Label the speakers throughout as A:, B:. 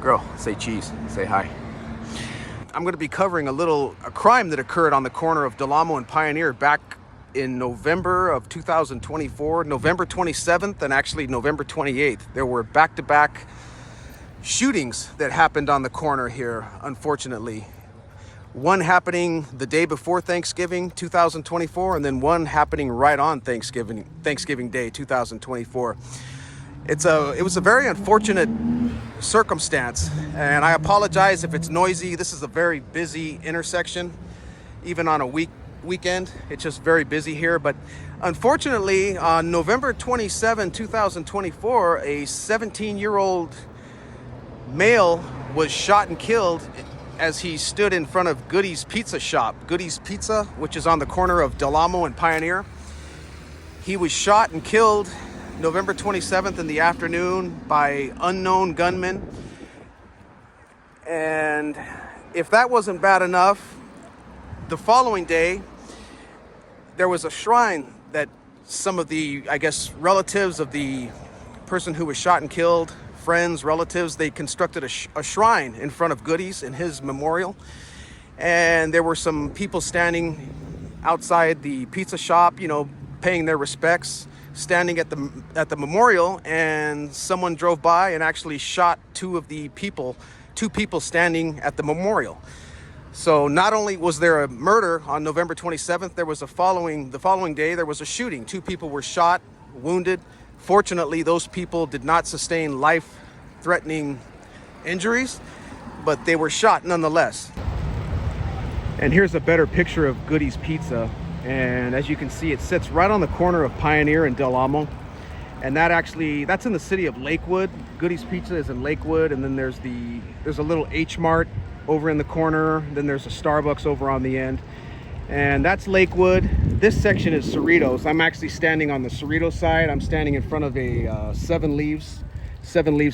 A: Girl, say cheese. Say hi. I'm going to be covering a crime that occurred on the corner of Del Amo and Pioneer back in November of 2024, November 27th and actually November 28th. There were back-to-back shootings that happened on the corner here, unfortunately. One happening the day before Thanksgiving 2024, and then one happening right on Thanksgiving Day 2024. It was a very unfortunate circumstance, and I apologize if it's noisy. This is a very busy intersection, even on a weekend. It's just very busy here. But unfortunately, on November 27, 2024, a 17-year-old male was shot and killed as he stood in front of Goody's Pizza shop. Goody's Pizza, which is on the corner of Del Amo and Pioneer. He was shot and killed November 27th in the afternoon by unknown gunmen. And if that wasn't bad enough, the following day, there was a shrine that some of the, I guess, relatives of the person who was shot and killed, friends, relatives, they constructed a shrine in front of Goody's in his memorial. And there were some people standing outside the pizza shop, paying their respects, standing at the memorial, and someone drove by and actually shot two people standing at the memorial. So not only was there a murder on November 27th, there was the following day there was a shooting. Two people were shot, wounded. Fortunately, those people did not sustain life-threatening injuries, but they were shot nonetheless. And here's a better picture of Goody's Pizza. And as you can see, it sits right on the corner of Pioneer and Del Amo. And that's in the city of Lakewood. Goody's Pizza is in Lakewood. And then there's a little H Mart over in the corner. Then there's a Starbucks over on the end. And that's Lakewood. This section is Cerritos. I'm actually standing on the Cerritos side. I'm standing in front of a Seven Leaves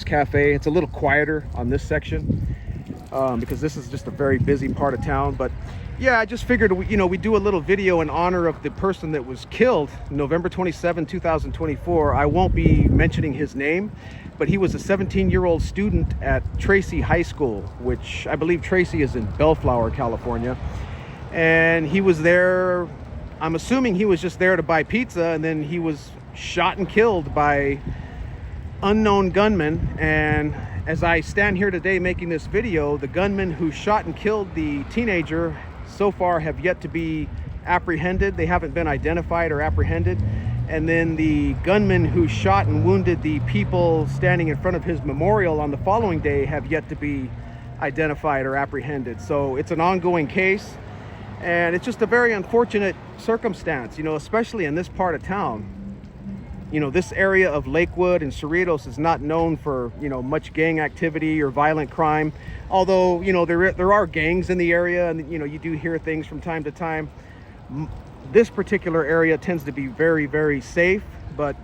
A: Cafe. It's a little quieter on this section because this is just a very busy part of town. But yeah, I just figured, we do a little video in honor of the person that was killed November 27, 2024. I won't be mentioning his name, but he was a 17-year-old student at Tracy High School, which I believe Tracy is in Bellflower, California. And he was there, I'm assuming he was just there to buy pizza, and then he was shot and killed by unknown gunmen. And as I stand here today making this video, the gunmen who shot and killed the teenager so far have yet to be apprehended. They haven't been identified or apprehended. And then the gunmen who shot and wounded the people standing in front of his memorial on the following day have yet to be identified or apprehended. So it's an ongoing case, and it's just a very unfortunate circumstance, especially in this part of town. This area of Lakewood and Cerritos is not known for, much gang activity or violent crime. Although, there are gangs in the area, and, you do hear things from time to time. This particular area tends to be very, very safe, but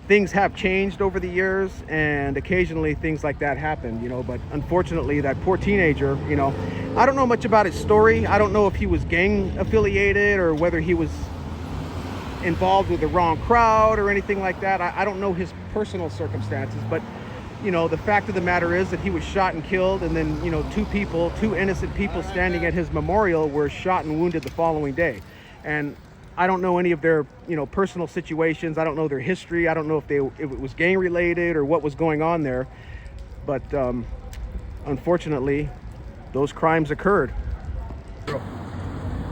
A: things have changed over the years, and occasionally things like that happen, but unfortunately that poor teenager, I don't know much about his story. I don't know if he was gang affiliated or whether he was involved with the wrong crowd or anything like that. I don't know his personal circumstances, but the fact of the matter is that he was shot and killed, and then two innocent people standing at his memorial were shot and wounded the following day. And I don't know any of their personal situations. I don't know their history. I don't know if it was gang related or what was going on there, but unfortunately those crimes occurred.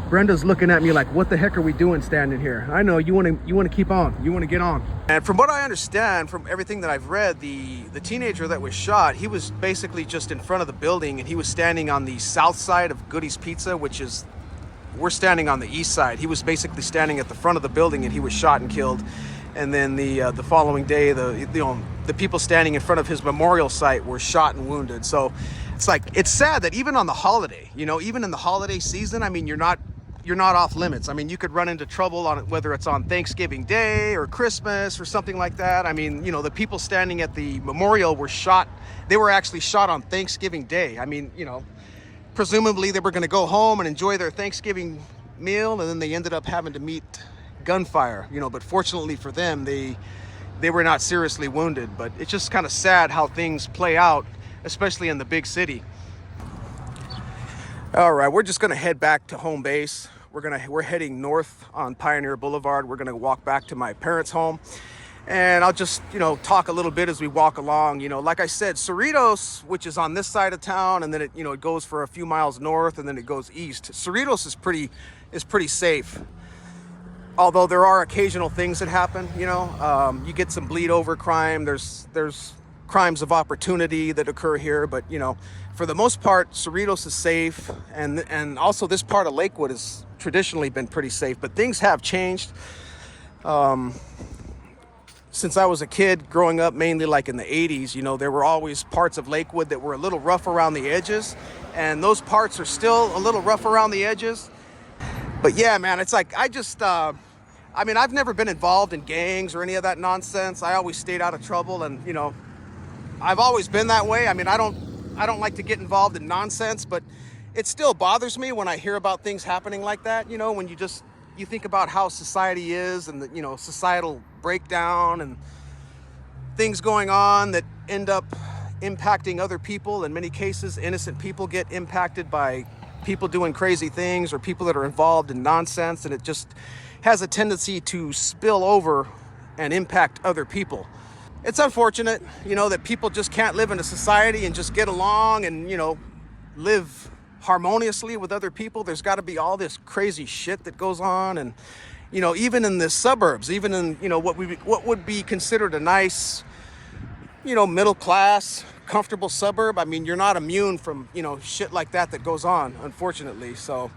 A: Brenda's looking at me like, what the heck are we doing standing here? I know you want to keep on. You want to get on. And from what I understand, from everything that I've read, the teenager that was shot, he was basically just in front of the building, and he was standing on the south side of Goody's Pizza, we're standing on the east side. He was basically standing at the front of the building, and he was shot and killed. And then the following day, the people standing in front of his memorial site were shot and wounded. So it's sad that even on the holiday, even in the holiday season, I mean, you're not off limits. I mean, you could run into trouble on it, whether it's on Thanksgiving Day or Christmas or something like that. I mean, the people standing at the memorial were shot. They were actually shot on Thanksgiving Day. I mean, presumably they were going to go home and enjoy their Thanksgiving meal, and then they ended up having to meet gunfire, but fortunately for them, they were not seriously wounded. But it's just kind of sad how things play out especially in the big city. All right, we're just gonna head back to home base. We're heading north on Pioneer Boulevard. We're gonna walk back to my parents' home, and I'll just, talk a little bit as we walk along. Like I said, Cerritos, which is on this side of town, and then it goes for a few miles north, and then it goes east. Cerritos is pretty safe, although there are occasional things that happen. You get some bleed over crime. There's crimes of opportunity that occur here, but for the most part, Cerritos is safe, and also this part of Lakewood has traditionally been pretty safe. But things have changed since I was a kid, growing up mainly like in the 80s. There were always parts of Lakewood that were a little rough around the edges, and those parts are still a little rough around the edges. But yeah, man, it's like I've never been involved in gangs or any of that nonsense. I always stayed out of trouble, and I've always been that way. I don't like to get involved in nonsense, but it still bothers me when I hear about things happening like that. When you think about how society is, and the societal breakdown and things going on that end up impacting other people. In many cases, innocent people get impacted by people doing crazy things or people that are involved in nonsense, and it just has a tendency to spill over and impact other people. It's unfortunate, that people just can't live in a society and just get along and, live harmoniously with other people. There's got to be all this crazy shit that goes on. And, even in the suburbs, even in, what would be considered a nice, middle class, comfortable suburb. You're not immune from, shit like that goes on, unfortunately. So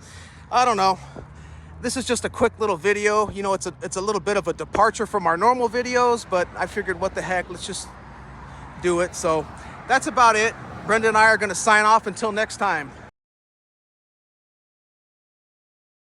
A: I don't know. This is just a quick little video. It's a little bit of a departure from our normal videos, but I figured, what the heck, let's just do it. So that's about it. Brenda and I are going to sign off until next time.